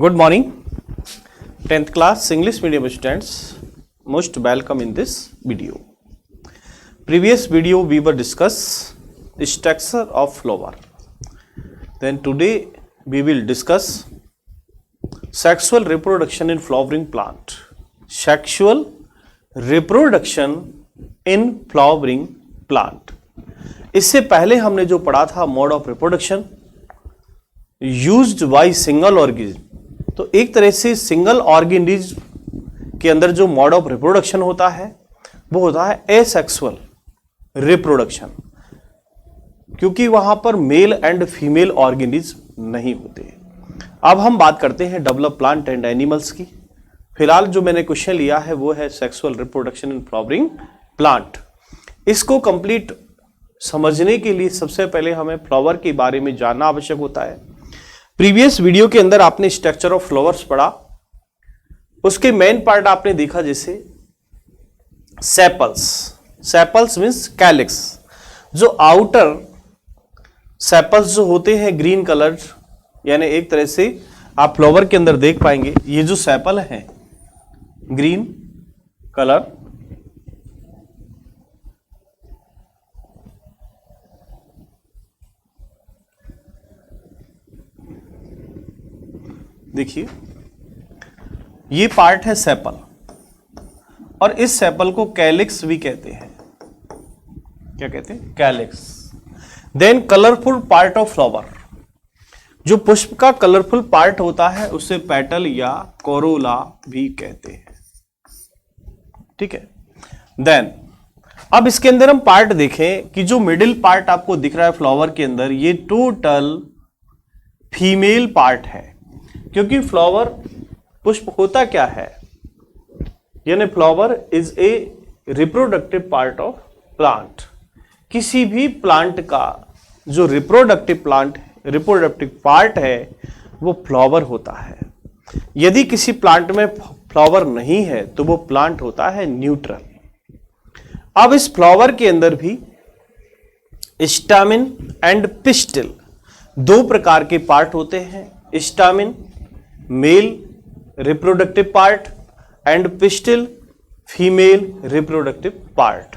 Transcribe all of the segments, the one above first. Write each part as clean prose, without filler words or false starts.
Good morning, 10th class English medium students. Most welcome in this video. Previous video we were discuss structure of flower. Then today we will discuss sexual reproduction in flowering plant. Sexual reproduction in flowering plant. इससे पहले हमने जो पढ़ा था mode of reproduction used by single organism, तो एक तरह से सिंगल ऑर्गेनिज्म के अंदर जो मोड ऑफ रिप्रोडक्शन होता है वो होता है एसेक्सुअल रिप्रोडक्शन, क्योंकि वहां पर मेल एंड फीमेल ऑर्गेनिज्म नहीं होते। अब हम बात करते हैं डेवलप प्लांट एंड एनिमल्स की। फिलहाल जो मैंने क्वेश्चन लिया है वो है sexual reproduction in flowering plant. इसको कंप्लीट समझने के लिए सबसे पहले हमें फ्लावर के बारे में जानना आवश्यक होता है। प्रीवियस वीडियो के अंदर आपने स्ट्रक्चर ऑफ फ्लावर्स पढ़ा, उसके मेन पार्ट आपने देखा जैसे सेपल्स। Sepals means calyx. जो आउटर सेपल्स जो होते हैं ग्रीन कलर, यानी एक तरह से आप फ्लावर के अंदर देख पाएंगे ये जो सेपल है ग्रीन कलर, देखिए ये पार्ट है सेपल और इस सेपल को कैलिक्स भी कहते हैं। क्या कहते हैं? Calyx. Then colourful part of flower, जो पुष्प का कलरफुल पार्ट होता है उसे पेटल या कोरोला भी कहते हैं। ठीक है। देन अब इसके अंदर हम पार्ट देखें कि जो मिडिल पार्ट आपको दिख रहा है फ्लावर के अंदर, ये टोटल फीमेल पार्ट है, क्योंकि फ्लावर पुष्प होता क्या है, यानी flower is a reproductive part of plant. किसी भी प्लांट का जो रिप्रोडक्टिव पार्ट है वो फ्लावर होता है। यदि किसी प्लांट में फ्लावर नहीं है तो वो प्लांट होता है न्यूट्रल। अब इस फ्लावर के अंदर भी स्टामिन एंड पिस्टिल दो प्रकार के पार्ट होते हैं। Stamen mail reproductive part and pistil female reproductive part.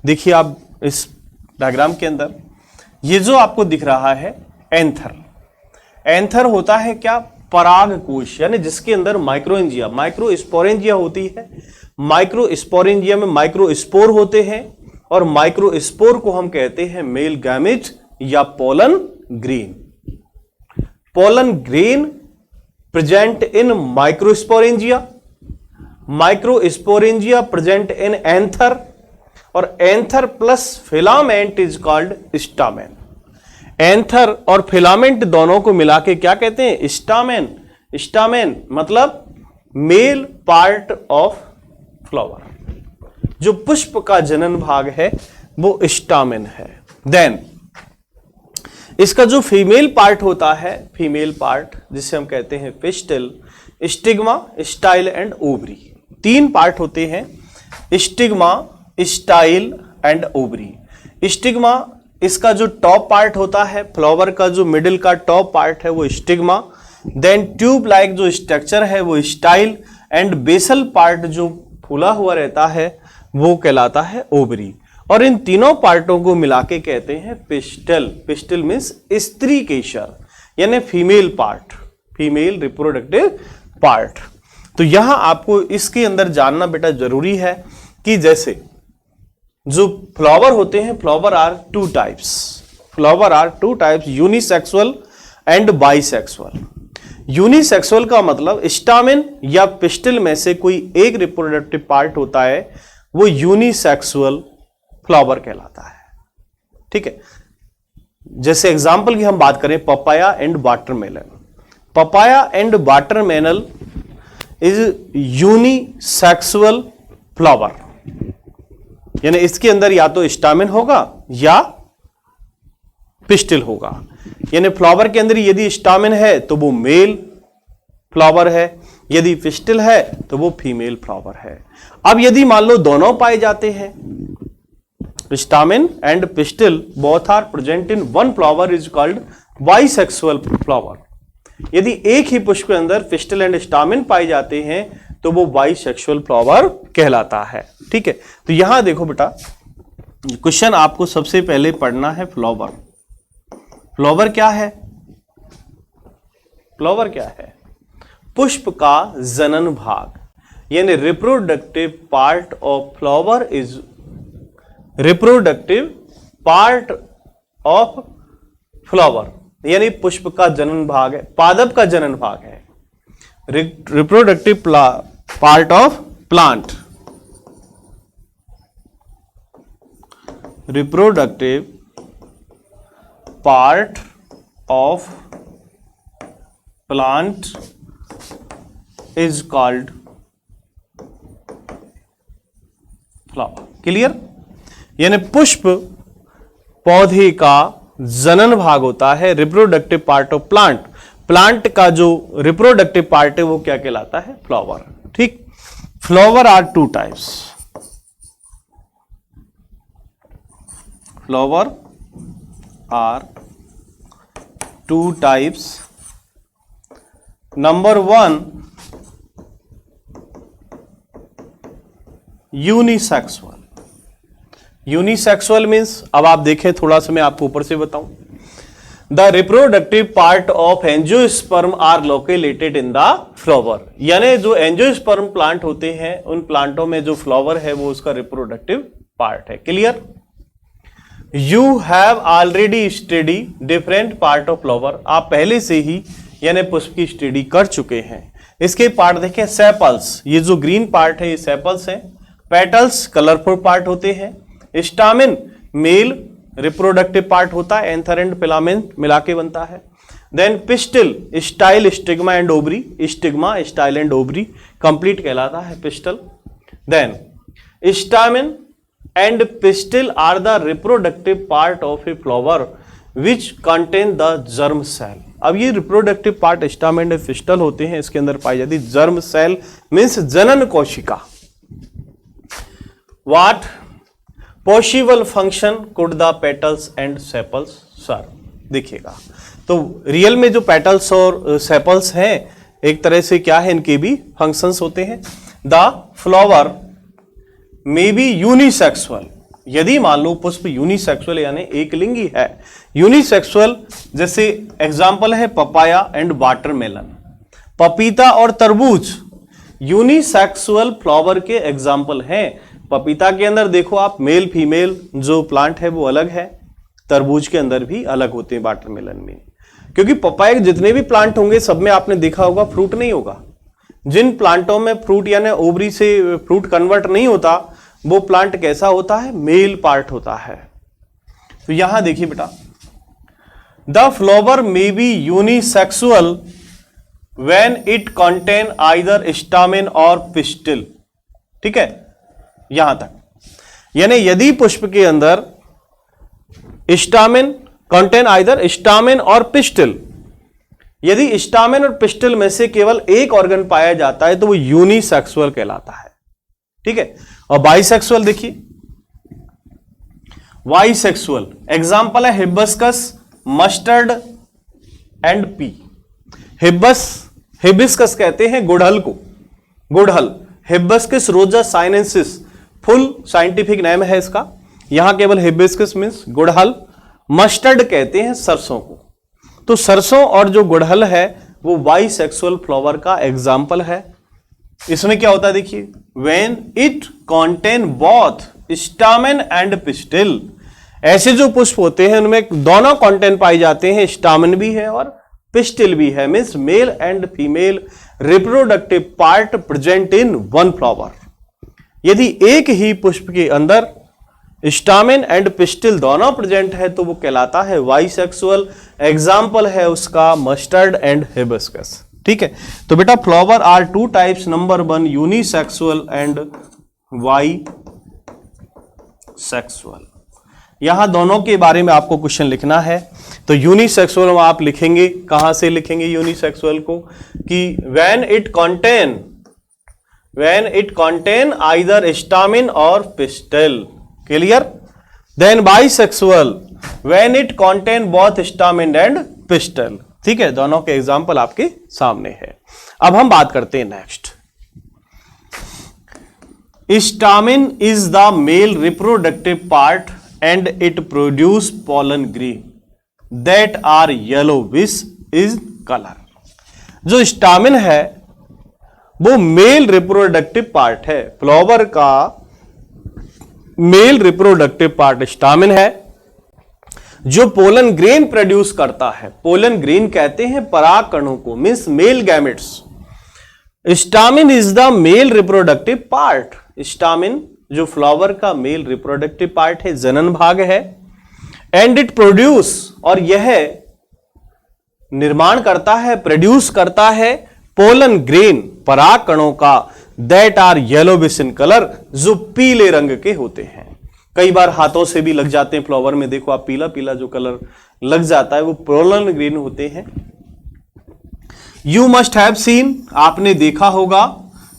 देखिए आप इस डायग्राम के अंदर ये जो आपको दिख रहा है एंथर। एंथर होता है क्या? पराग कोश, यानी जिसके अंदर माइक्रोएंजिया माइक्रोस्पोरेंजिया होती है। माइक्रोस्पोरेंजिया में माइक्रोस्पोर होते हैं और माइक्रोस्पोर को हम कहते हैं मेल गैमेट या pollen grain. Pollen grain present in microsporangia, microsporangia present in anther और anther plus filament is called stamen। anther और filament दोनों को मिला के क्या कहते हैं? stamen। stamen मतलब मेल पार्ट ऑफ फ्लावर। जो पुष्प का जनन भाग है वो stamen है। देन इसका जो फीमेल पार्ट होता है, फीमेल पार्ट जिसे हम कहते हैं pistil, stigma, style and ovary. तीन पार्ट होते हैं, stigma, style and ovary. Stigma इसका जो टॉप पार्ट होता है, फ्लावर का जो मिडिल का टॉप पार्ट है वो स्टिग्मा। देन ट्यूब लाइक जो स्ट्रक्चर है वो स्टाइल एंड बेसल पार्ट जो फूला हुआ रहता है वो कहलाता है ओवरी। और इन तीनों पार्टों को मिला के कहते हैं पिस्टल। पिस्टल मीन्स स्त्री केशर, यानी female part, female reproductive part. तो यहां आपको इसके अंदर जानना बेटा जरूरी है कि जैसे जो फ्लावर होते हैं, flower are two types. Flower are two types, unisexual and bisexual. Unisexual का मतलब स्टामेन या पिस्टल में से कोई एक रिप्रोडक्टिव पार्ट होता है, वो यूनिसेक्सुअल फ्लावर कहलाता है। ठीक है। जैसे एग्जांपल की हम बात करें papaya and watermelon. Papaya and watermelon is unisexual flower, यानी इसके अंदर या तो स्टामेन होगा या पिस्टिल होगा। यानी फ्लावर के अंदर यदि स्टामेन है तो वो मेल फ्लावर है, यदि पिस्टिल है तो वो फीमेल फ्लावर है। अब यदि मान लो दोनों पाए जाते हैं, stamen and pistil both are present in one flower is called bisexual flower। यदि एक ही पुष्प के अंदर पिस्टल एंड स्टामेन पाए जाते हैं तो वो बाइसेक्सुअल फ्लावर कहलाता है। ठीक है, तो यहां देखो बेटा, क्वेश्चन आपको सबसे पहले पढ़ना है फ्लावर। फ्लावर क्या है? फ्लावर क्या है? पुष्प का जनन भाग, यानी reproductive part of flower is reproductive part of flower, यानी पुष्प का जनन भाग है, पादप का जनन भाग है। Reproductive part of plant, reproductive part of plant is called flower. Clear? यानी पुष्प पौधे का जनन भाग होता है, reproductive part of plant. Plant का जो रिप्रोडक्टिव पार्ट है वो क्या कहलाता है? फ्लावर। ठीक, flower are two types. Flower are two types. Number one, unisexual. Unisexual means, अब आप देखें थोड़ा सा, मैं आपको ऊपर से बताऊं। The reproductive part of angiosperm are located in the flower, यानी जो एंजियोस्पर्म प्लांट होते हैं उन प्लांटों में जो फ्लावर है वो उसका रिप्रोडक्टिव पार्ट है। Clear? You have already study different part of flower, आप पहले से ही यानी पुष्प की स्टडी कर चुके हैं। इसके पार्ट देखें, सेपल्स, ये जो ग्रीन पार्ट है ये सेपल्स हैं। पेटल्स कलरफुल पार्ट होते हैं। स्टामेन मेल रिप्रोडक्टिव पार्ट होता है, एंथर एंड फिलामेंट मिला के बनता है। Then pistil, style, stigma and ovary, stigma, style and ovary complete कहलाता है pistil. Then stamen and pistil are the reproductive part of a flower which contain the germ cell. अब ये reproductive part stamen and pistil होते हैं, इसके अंदर पाई जाती germ cell means जनन कोशिका। What possible function could the petals and sepals serve? देखिएगा, तो रियल में जो पेटल्स और सेपल्स हैं एक तरह से क्या है, इनके भी फंक्शंस होते हैं। The flower may be unisexual, यदि मान लो पुष्प यूनिसेक्सुअल यानी एक लिंगी है। यूनिसेक्सुअल जैसे एग्जाम्पल है पपाया एंड वाटरमेलन, पपीता और तरबूज यूनिसेक्सुअल फ्लावर के एग्जाम्पल हैं। पपीता के अंदर देखो आप मेल फीमेल जो प्लांट है वो अलग है, तरबूज के अंदर भी अलग होते हैं वाटरमेलन में, क्योंकि पपाया के जितने भी प्लांट होंगे सब में आपने देखा होगा फ्रूट नहीं होगा। जिन प्लांटों में फ्रूट यानी ओवरी से फ्रूट कन्वर्ट नहीं होता वो प्लांट कैसा होता है, मेल पार्ट होता है। तो यहां देखिए बेटा, the flower may be unisexual when it contain either stamen और पिस्टिल। ठीक है, यहां तक, यानी यदि पुष्प के अंदर स्टामेन कंटेन आइदर स्टामेन और पिस्टिल, यदि स्टामेन और पिस्टिल में से केवल एक ऑर्गन पाया जाता है तो वो यूनिसेक्सुअल कहलाता है। ठीक है, और बाइसेक्सुअल देखिए, बाइसेक्सुअल एग्जांपल है hibiscus, mustard and P. Hibiscus कहते हैं गुड़हल को, गुड़हल, हिबिस्कस रोजा साइनेंसिस फुल साइंटिफिक नेम है इसका, यहां केवल हिबिस्कस मींस गुड़हल। मस्टर्ड कहते हैं सरसों को, तो सरसों और जो गुड़हल है वो बाइसेक्सुअल फ्लावर का एग्जाम्पल है। इसमें क्या होता है देखिए, when it contain both stamen and pistil, ऐसे जो पुष्प होते हैं उनमें दोनों कंटेंट पाए जाते हैं, स्टामेन भी है और पिस्टिल भी है, means male and female reproductive part present in one flower. यदि एक ही पुष्प के अंदर स्टामेन एंड पिस्टिल दोनों प्रेजेंट है तो वो कहलाता है बाइसेक्सुअल। एग्जाम्पल है उसका मस्टर्ड एंड हिबिस्कस। ठीक है, तो बेटा flower are two types, number one unisexual and bisexual. यहां दोनों के बारे में आपको क्वेश्चन लिखना है। तो यूनिसेक्सुअल में आप लिखेंगे, कहां से लिखेंगे यूनिसेक्सुअल को, कि when it contain either stamen or pistil. Clear? Then bisexual when it contain both stamen and pistil. ठीक है, दोनों के एग्जाम्पल आपके सामने है। अब हम बात करते हैं next. Stamen is the male reproductive part and it produce pollen grain that are yellowish is colour. जो स्टामिन है वो मेल रिप्रोडक्टिव पार्ट है, फ्लावर का मेल रिप्रोडक्टिव पार्ट स्टामिन है, जो पोलन ग्रेन प्रोड्यूस करता है। पोलन ग्रेन कहते हैं पराग कणों को, means male gametes. Stamen is the male reproductive part. Stamen जो फ्लावर का मेल रिप्रोडक्टिव पार्ट है, जनन भाग है। एंड इट प्रोड्यूस, और यह निर्माण करता है, प्रोड्यूस करता है पोलन ग्रेन, पराग कणों का, that are yellowish in colour, जो पीले रंग के होते हैं। कई बार हाथों से भी लग जाते हैं फ्लावर में, देखो आप, पीला पीला जो कलर लग जाता है वो पोलन ग्रेन होते हैं। यू मस्ट हैव सीन, आपने देखा होगा,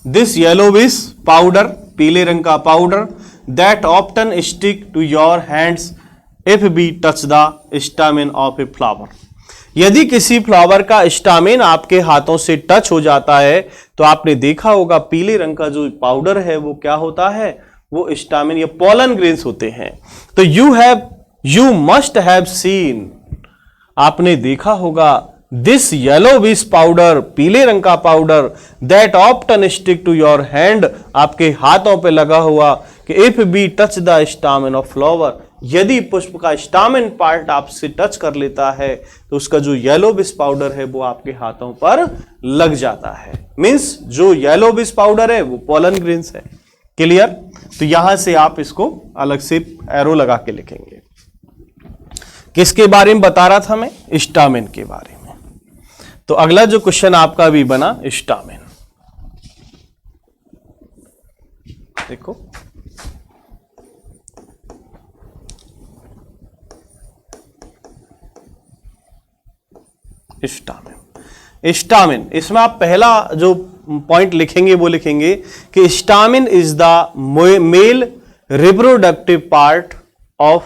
दिस येलोविश पाउडर, पीले रंग का powder, that often stick to your hands if we touch the stamen of a flower. यदि किसी फ्लावर का स्टामिन आपके हाथों से टच हो जाता है तो आपने देखा होगा पीले रंग का जो पाउडर है वो क्या होता है, वो स्टामिन या पोलन ग्रेन्स होते हैं। तो यू मस्ट हैव सीन, आपने देखा होगा, दिस येलोविश पाउडर, पीले रंग का powder, that often stick to your hand, आपके हाथों पे लगा हुआ, कि if we touch the stamen of flower, यदि पुष्प का स्टामिन पार्ट आपसे टच कर लेता है तो उसका जो येलोविश पाउडर है वो आपके हाथों पर लग जाता है। मींस जो येलोविश पाउडर है वो पोलन ग्रेन्स है। क्लियर? तो यहां से आप इसको अलग से एरो लगा के लिखेंगे। किसके बारे में बता रहा था मैं? स्टामिन के बारे में। तो अगला जो क्वेश्चन आपका भी बना स्टामिन, देखो स्टामिन, इसमें आप पहला जो पॉइंट लिखेंगे वो लिखेंगे कि stamen is the male reproductive part of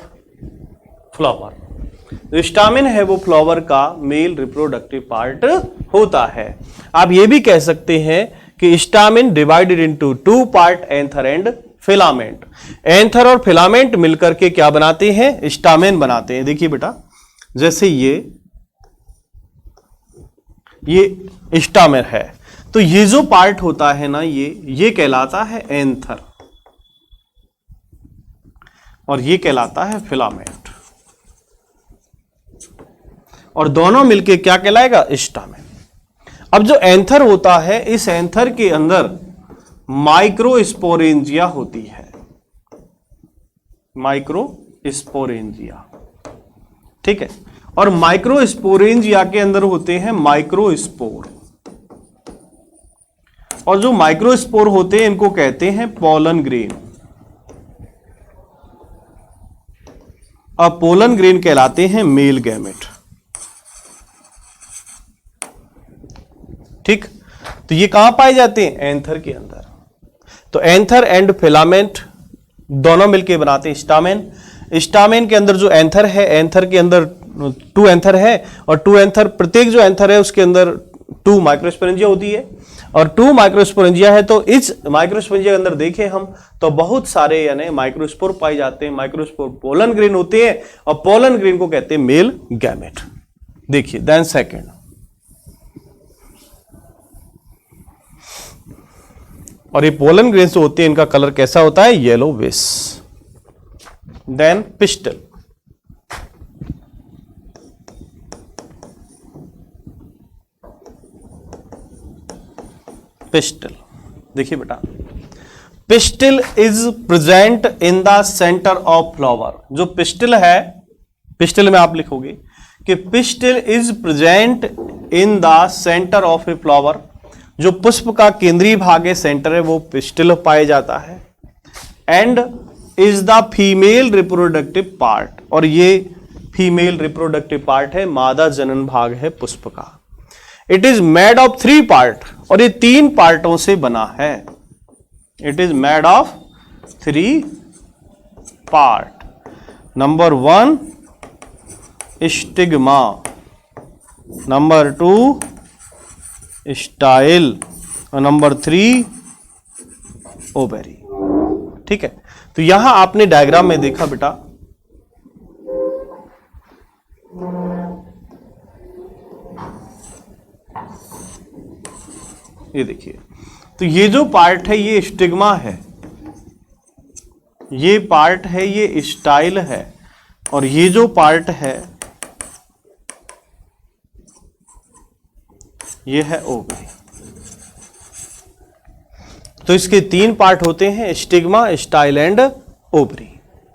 flower. Stamen है वो फ्लावर का मेल रिप्रोडक्टिव पार्ट होता है। आप ये भी कह सकते हैं कि stamen divided into two part, anther and filament. Anther और फिलामेंट मिलकर के क्या बनाते हैं? स्टामिन बनाते हैं। देखिए बेटा, जैसे ये स्टामिन है, तो ये जो पार्ट होता है ना, ये कहलाता है एंथर और ये कहलाता है फिलामेंट, और दोनों मिलके क्या कहलाएगा? स्टामिन। अब जो एंथर होता है, इस एंथर के अंदर माइक्रोस्पोरेंजिया होती है, माइक्रोस्पोरेंजिया, ठीक है। और माइक्रोस्पोरेंजिया के अंदर होते हैं माइक्रोस्पोर, और जो माइक्रोस्पोर होते हैं इनको कहते हैं पोलन ग्रेन। अब पोलन ग्रेन कहलाते हैं मेल गैमेट, ठीक। तो ये कहां पाए जाते हैं? एंथर के अंदर। तो एंथर एंड फिलामेंट दोनों मिलके बनाते हैं स्टामिन। स्टामिन के अंदर जो एंथर है, एंथर के अंदर 2 एंथर है, और 2 एंथर, प्रत्येक जो एंथर है उसके अंदर 2 माइक्रोस्पोरेंजिया होती है, और 2 माइक्रोस्पोरेंजिया है। तो इस माइक्रोस्पोरेंजिया के अंदर देखें हम तो बहुत सारे यानी माइक्रोस्पोर पाए जाते हैं। माइक्रोस्पोर पोलन ग्रेन होते हैं, और पोलन ग्रेन को कहते हैं मेल गैमेट। देखिए, देन सेकेंड, और ये पोलन ग्रेन्स होते हैं, इनका कलर कैसा होता है? येलोविश। देन पिस्टल, पिस्टल, देखिए बेटा, pistil is present in the centre of flower. जो पिस्टल है, पिस्टल में आप लिखोगे कि pistil is present in the centre of a flower. जो पुष्प का केंद्रीय भाग है, सेंटर है, वो पिस्टल पाया जाता है। And is the female reproductive part, और ये फीमेल रिप्रोडक्टिव पार्ट है, मादा जनन भाग है पुष्प का। It is made of 3 part, और ये 3 पार्टों से बना है। It is made of 3 part. Number 1 stigma, number 2 style और नंबर 3 ओवेरी। ठीक है, तो यहां आपने डायग्राम में देखा बेटा, ये देखिए, तो ये जो पार्ट है ये स्टिग्मा है, ये पार्ट है ये स्टाइल है, और ये जो पार्ट है ये है ओवरी। तो इसके 3 पार्ट होते हैं, stigma, style and ovary.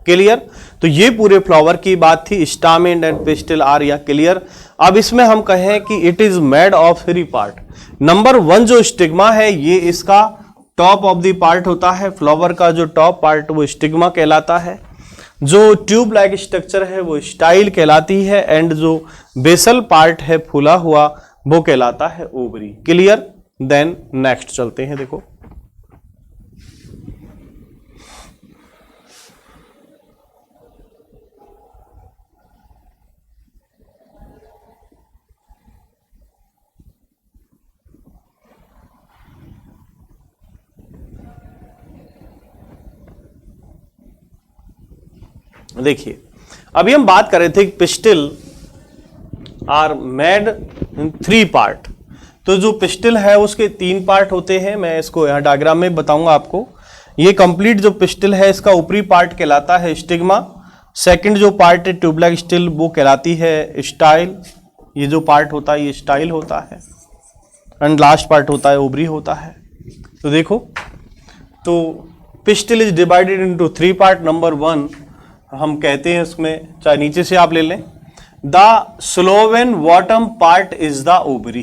Clear? तो ये पूरे फ्लावर की बात थी, स्टामेन एंड पिस्टिल आर या क्लियर। अब इसमें हम कहें कि it is made of 3 part. Number 1 जो स्टिग्मा है ये इसका टॉप ऑफ द पार्ट होता है, फ्लावर का जो टॉप पार्ट वो स्टिग्मा कहलाता है, जो ट्यूब लाइक स्ट्रक्चर है वो स्टाइल कहलाती है, एंड जो बेसल पार्ट है फूला हुआ वो कहलाता है ओवरी। क्लियर? देन नेक्स्ट चलते हैं। देखो देखिए, अभी हम बात कर रहे थे कि pistil are made in 3 part. तो जो पिस्टिल है उसके 3 पार्ट होते हैं, मैं इसको यहां डायग्राम में बताऊंगा आपको। ये कंप्लीट जो पिस्टिल है इसका ऊपरी पार्ट कहलाता है स्टिग्मा, सेकंड जो पार्ट है ट्यूबलाइक स्टिल वो कहलाती है स्टाइल, ये जो पार्ट होता है ये स्टाइल होता है, एंड लास्ट पार्ट होता है ओवरी होता है। तो देखो, तो pistil is divided into 3 part. Number 1 हम कहते हैं उसमें, चाहे नीचे से आप ले लें, the Slovene bottom part is the ovary.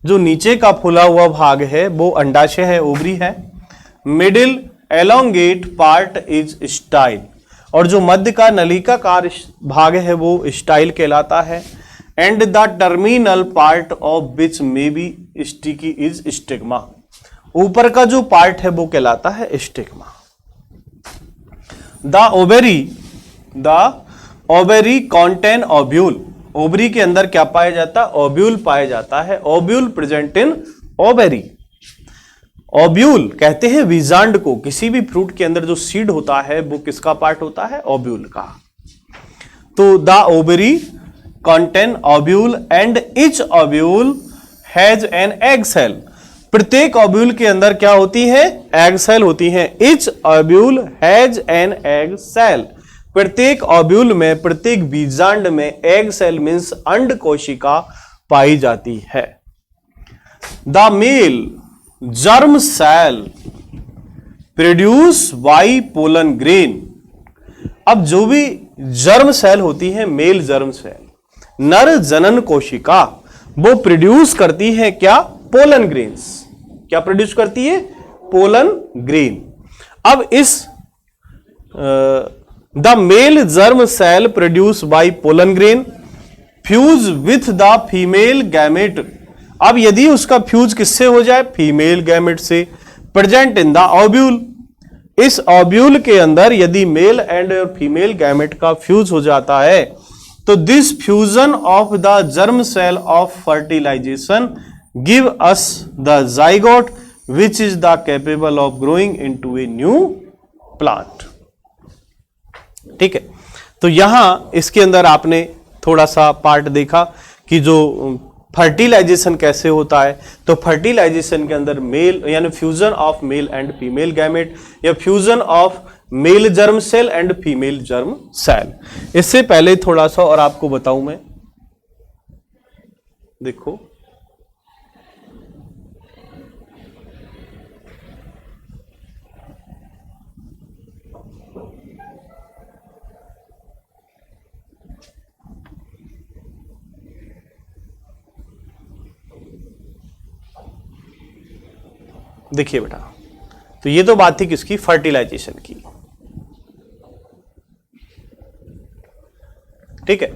जो नीचे का फूला हुआ भाग है वो अंडाशय है, ओवरी है। Middle elongate part is style, और जो मध्य का नलिकाकार भाग है वो स्टाइल कहलाता है। And the terminal part of which may be sticky is stigma. ऊपर का जो पार्ट है वो कहलाता है stigma. The ovary contain ovule. Ovary के अंदर क्या पाया जाता है? ओव्यूल पाया जाता है। Ovule present in ovary. Ovule कहते हैं बीजांड को, किसी भी फ्रूट के अंदर जो सीड होता है वो किसका पार्ट होता है? ओव्यूल का। तो the ovary contain ovule and each ovule has an egg cell. प्रत्येक ओव्यूल के अंदर क्या होती है? एग सेल होती है। Each ovule has an egg cell. प्रत्येक ओव्यूल में, प्रत्येक बीजांड में एग सेल मीन्स अंड कोशिका पाई जाती है। The male germ cell produce by pollen grain. अब जो भी जर्म सेल होती है, मेल जर्म सेल, नर जनन कोशिका, वो प्रोड्यूस करती है क्या? Pollen grains. क्या प्रोड्यूस करती है? Pollen grain. अब इस the male germ cell produce by pollen grain fuse with the female gamete. अब यदि उसका फ्यूज किससे हो जाए? फीमेल गैमेट से। Present in the ovule. इस ओव्यूल के अंदर यदि मेल एंड फीमेल गैमेट का फ्यूज हो जाता है तो this fusion of the germ cell of fertilization give us the zygote which is the capable of growing into a new plant. ठीक है, तो यहां इसके अंदर आपने थोड़ा सा पार्ट देखा कि जो फर्टिलाइजेशन कैसे होता है। तो फर्टिलाइजेशन के अंदर मेल यानी fusion of male and female gamete, या fusion of male germ cell and female germ cell. इससे पहले थोड़ा सा और आपको बताऊं मैं, देखो देखिए बेटा, तो ये तो बात थी किसकी? फर्टिलाइजेशन की। ठीक है,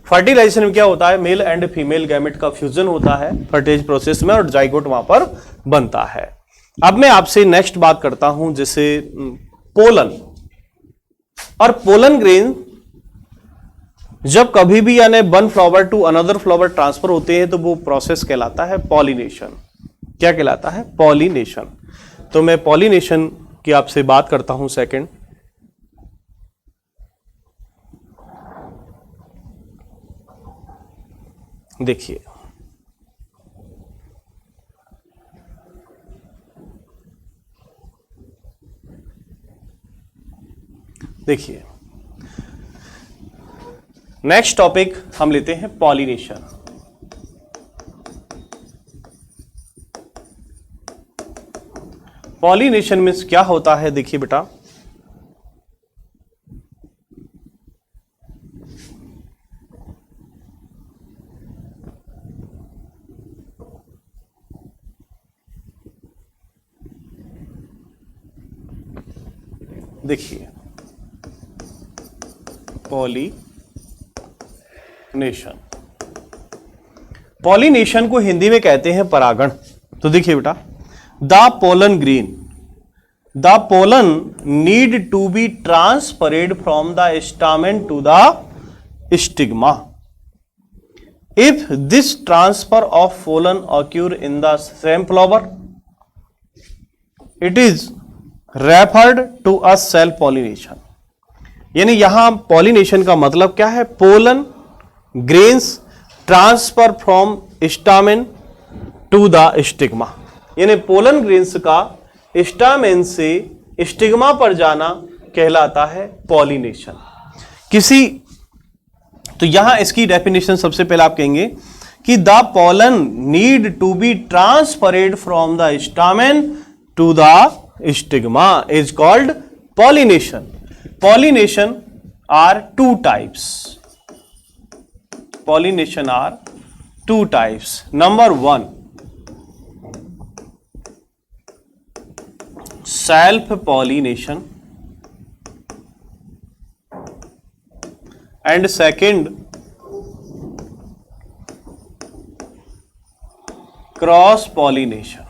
फर्टिलाइजेशन में क्या होता है? मेल एंड फीमेल गैमेट का फ्यूजन होता है फर्टिलाइज प्रोसेस में, और जाइगोट वहां पर बनता है। अब मैं आपसे नेक्स्ट बात करता हूं, जैसे पोलन और पोलन ग्रेन जब कभी भी यानी one flower to another flower transfer होते हैं तो वो प्रोसेस कहलाता है पॉलिनेशन। क्या कहलाता है? पॉलिनेशन। तो मैं पॉलिनेशन की आपसे बात करता हूं सेकंड। देखिए, देखिए नेक्स्ट टॉपिक हम लेते हैं पॉलिनेशन। पॉलिनेशन मीन्स क्या होता है? देखिए बेटा, देखिए पॉलिनेशन, पॉलिनेशन को हिंदी में कहते हैं परागण। तो देखिए बेटा, the pollen grain, the pollen need to be transferred from the stamen to the stigma. If this transfer of pollen occur in the same flower, it is referred to a self pollination. यानी यहां pollination का मतलब क्या है? Pollen grains transfer from stamen to the stigma, यानी pollen grains का stamen से stigma पर जाना कहलाता है पॉलिनेशन। तो यहां इसकी डेफिनेशन सबसे पहले आप कहेंगे कि the pollen need to be transferred from the stamen to the stigma is called pollination. Pollination are two types. Pollination are two types. Number one, self pollination, and second, cross pollination.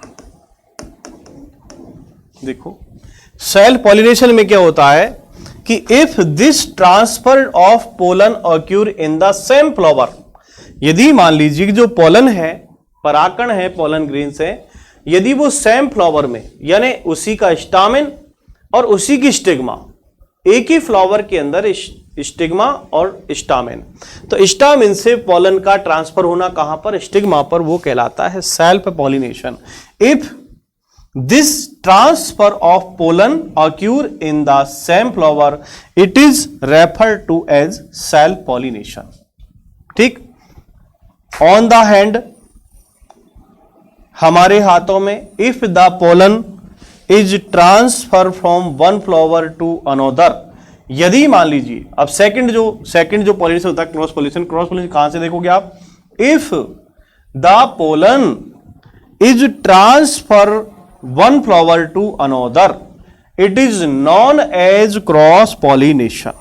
देखो, self pollination में क्या होता है कि if this transfer of pollen occur in the same flower, यदि मान लीजिए कि जो पोलन है, परागकण है पोलन ग्रेन से, यदि वो सेम फ्लावर में यानी उसी का स्टामेन और उसी की स्टिग्मा, एक ही फ्लावर के अंदर स्टिग्मा और स्टामेन, तो स्टामेन से पोलन का ट्रांसफर होना कहां पर? स्टिग्मा पर, वो कहलाता है self pollination. If this transfer of pollen occur in the same flower, it is referred to as self pollination. ठीक? On the hand, हमारे हाथों में, if the pollen is transferred from one flower to another, यदि मान लीजिए अब second जो pollination होता है क्रॉस पॉलिनेशन, क्रॉस पॉलिनेशन कहां से देखोगे आप? If the pollen is transfer one flower to another, it is known as cross pollination.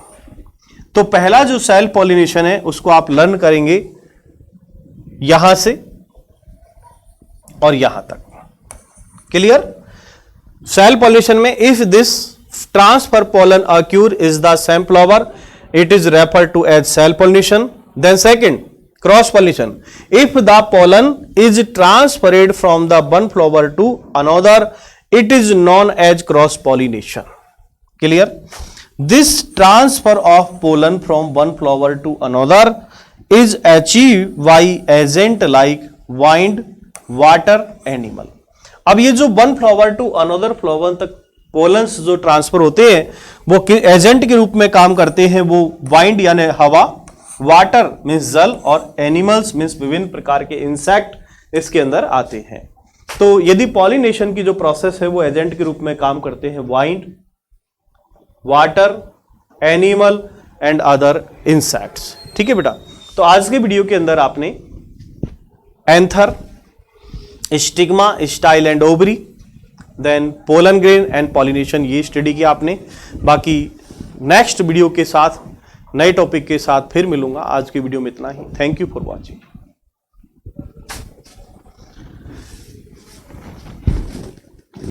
तो पहला जो सेल्फ पॉलिनेशन है उसको आप लर्न करेंगे यहां से और यहां तक। क्लियर? सेल्फ पॉलिनेशन में if this transfer pollen occur is the same flower, it is referred to as self pollination. Then second, cross pollination, if the pollen is transferred from the one flower to another, it is known as cross pollination. Clear? This transfer of pollen from one flower to another is achieved by agent like wind, water, animal. अब ये जो one flower to another flower तक pollens जो transfer होते हैं वो agent के रूप में काम करते हैं, वो वाइंड यानी हवा, वाटर मीन्स जल, और एनिमल्स मीन्स विभिन्न प्रकार के इंसेक्ट इसके अंदर आते हैं। तो यदि पॉलिनेशन की जो प्रोसेस है वो एजेंट के रूप में काम करते हैं wind, water, animal and other insects. ठीक है बेटा? तो आज के वीडियो के अंदर आपने anther, stigma, style and ovary, then pollen grain and pollination, ये स्टडी किया आपने। बाकी नेक्स्ट वीडियो के साथ, नए टॉपिक के साथ फिर मिलूंगा। आज की वीडियो में इतना ही। Thank you for watching.